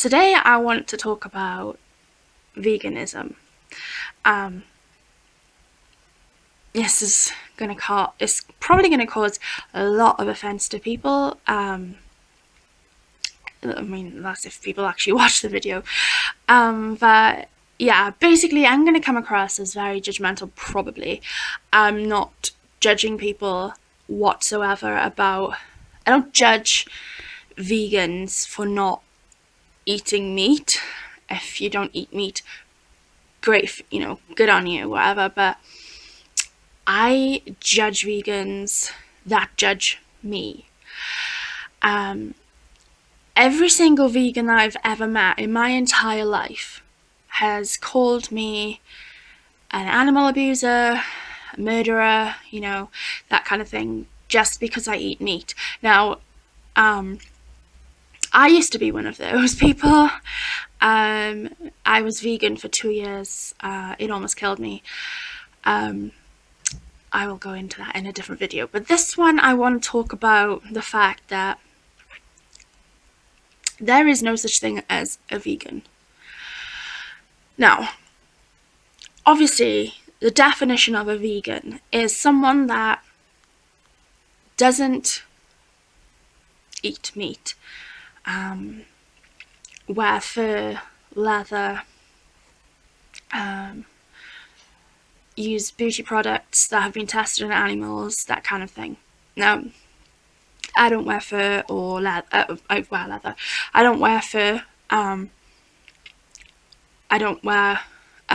Today I want to talk about veganism. Um, this is it's probably gonna cause a lot of offense to people. I mean, that's if people actually watch the video. But yeah, basically I'm gonna come across as very judgmental. Probably, I'm not judging people whatsoever about. I don't judge vegans for not eating meat. If you don't eat meat, great, good on you, whatever. But I judge vegans that judge me. Every single vegan I've ever met in my entire life has called me an animal abuser, a murderer, that kind of thing, just because I eat meat. Now, I used to be one of those people. I was vegan for 2 years. It almost killed me. I will go into that in a different video. But this one, I want to talk about the fact that there is no such thing as a vegan. Now, obviously, the definition of a vegan is someone that doesn't eat meat, wear fur, leather, use beauty products that have been tested on animals, that kind of thing. Now, I don't wear fur or leather. I wear leather. I don't wear fur. I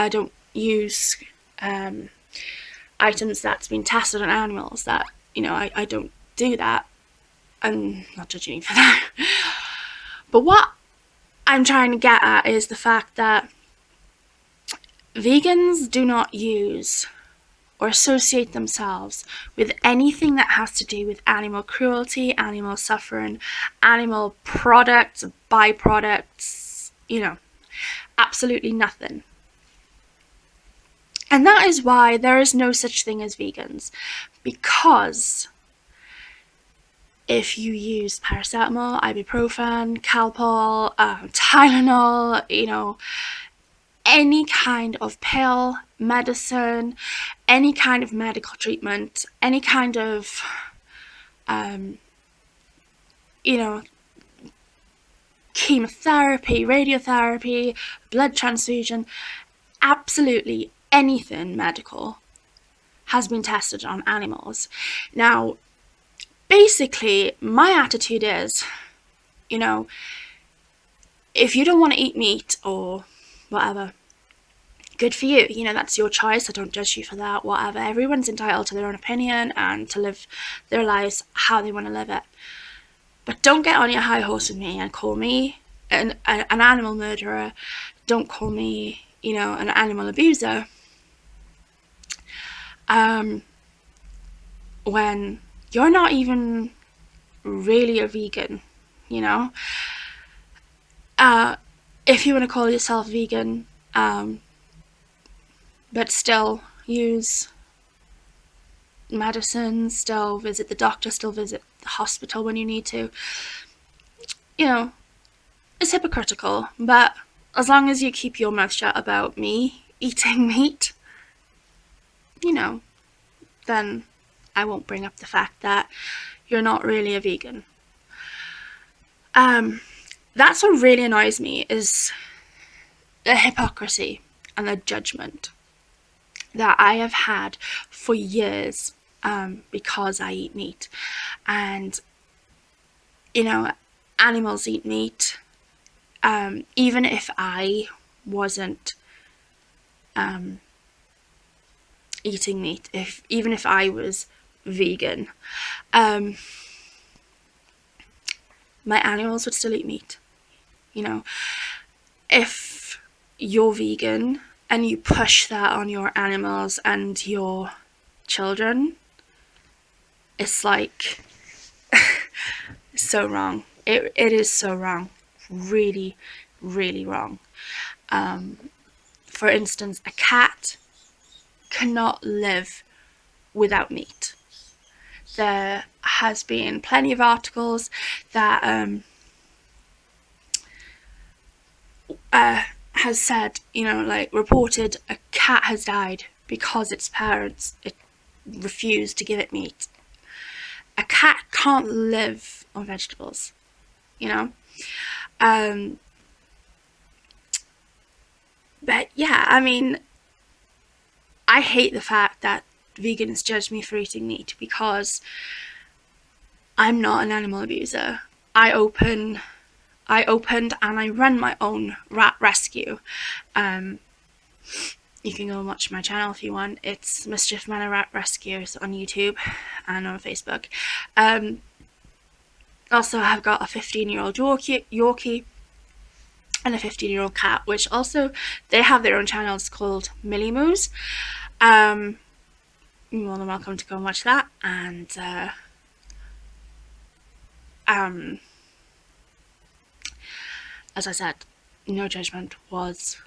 don't use items that's been tested on animals. That I don't do that. I'm not judging you for that. But what I'm trying to get at is the fact that vegans do not use or associate themselves with anything that has to do with animal cruelty, animal suffering, animal products, byproducts, absolutely nothing. And that is why there is no such thing as vegans, because if you use paracetamol, ibuprofen, Calpol, Tylenol, any kind of pill, medicine, any kind of medical treatment, any kind of, chemotherapy, radiotherapy, blood transfusion, absolutely anything medical has been tested on animals. Now, basically, my attitude is, if you don't want to eat meat or whatever, good for you. That's your choice. I don't judge you for that, whatever. Everyone's entitled to their own opinion and to live their lives how they want to live it. But don't get on your high horse with me and call me an animal murderer. Don't call me, an animal abuser. When you're not even really a vegan, if you want to call yourself vegan, but still use medicine, still visit the doctor, still visit the hospital when you need to, it's hypocritical. But as long as you keep your mouth shut about me eating meat, then I won't bring up the fact that you're not really a vegan. That's what really annoys me, is the hypocrisy and the judgment that I have had for years, because I eat meat. And animals eat meat. Even if I wasn't eating meat, even if I was vegan, my animals would still eat meat. If you're vegan and you push that on your animals and your children, it's like so wrong. It is so wrong. Really, really wrong. For instance, a cat cannot live without meat. There has been plenty of articles that has said, like reported a cat has died because its parents refused to give it meat. A cat can't live on vegetables, you know. But yeah, I mean, I hate the fact that vegans judge me for eating meat, because I'm not an animal abuser. I opened and I run my own rat rescue. You can go and watch my channel if you want. It's Mischief Manor Rat Rescues on YouTube and on Facebook. Also, I've got a 15-year-old Yorkie and a 15-year-old cat, which also, they have their own channels called Millie Moos. You're more than welcome to go and watch that. And as I said, no judgment was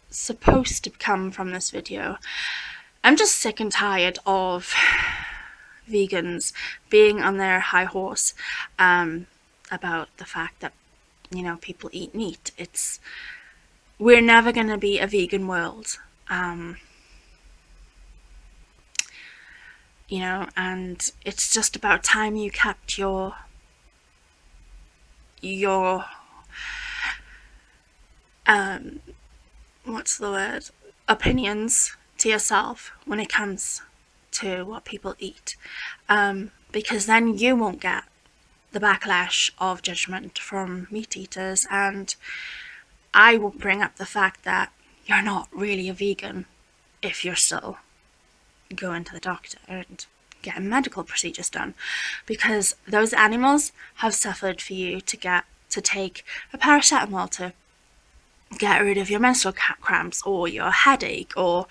supposed to come from this video. I'm just sick and tired of vegans being on their high horse about the fact that, people eat meat. We're never going to be a vegan world, and it's just about time you kept your what's the word, opinions to yourself when it comes to what people eat, because then you won't get the backlash of judgment from meat eaters, and I won't bring up the fact that you're not really a vegan if you're still going to the doctor and getting medical procedures done, because those animals have suffered for you to take a paracetamol to get rid of your menstrual cramps or your headache, or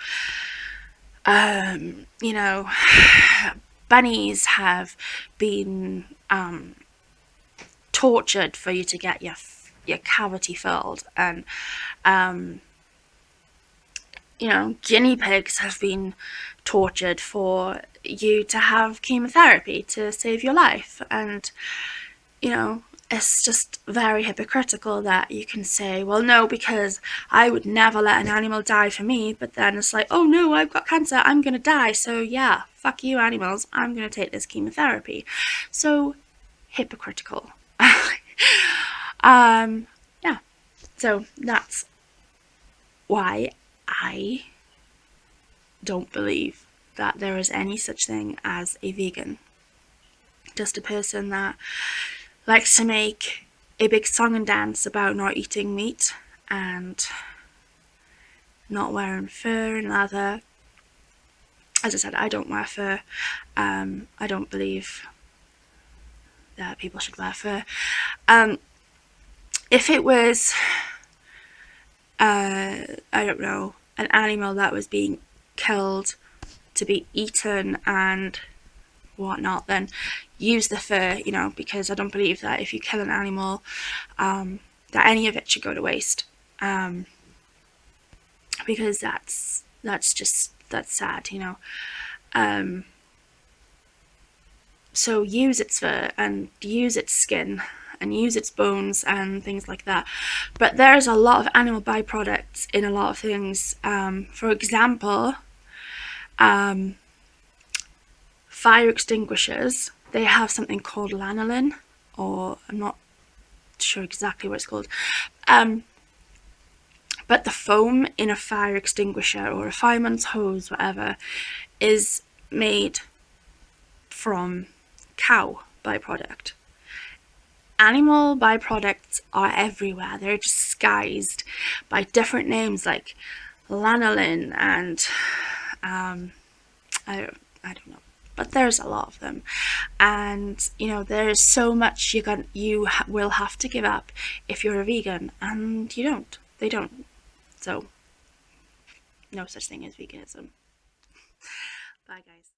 bunnies have been tortured for you to get your cavity filled, and guinea pigs have been tortured for you to have chemotherapy to save your life. And it's just very hypocritical that you can say, well, no, because I would never let an animal die for me, but then it's like, oh no, I've got cancer, I'm gonna die, so yeah, fuck you animals, I'm gonna take this chemotherapy. So hypocritical. Yeah, so that's why I don't believe that there is any such thing as a vegan. Just a person that likes to make a big song and dance about not eating meat and not wearing fur and leather. As I said, I don't wear fur. I don't believe that people should wear fur. If it was, I don't know, an animal that was being killed to be eaten and whatnot, then use the fur, because I don't believe that if you kill an animal, that any of it should go to waste, because that's sad, so use its fur and use its skin and use its bones and things like that. But there's a lot of animal byproducts in a lot of things. For example, fire extinguishers, they have something called lanolin, or I'm not sure exactly what it's called, but the foam in a fire extinguisher or a fireman's hose, whatever, is made from cow byproduct. Animal byproducts are everywhere. They're disguised by different names like lanolin and I don't know, but there's a lot of them, and there's so much you will have to give up if you're a vegan, and they don't. So no such thing as veganism. Bye guys.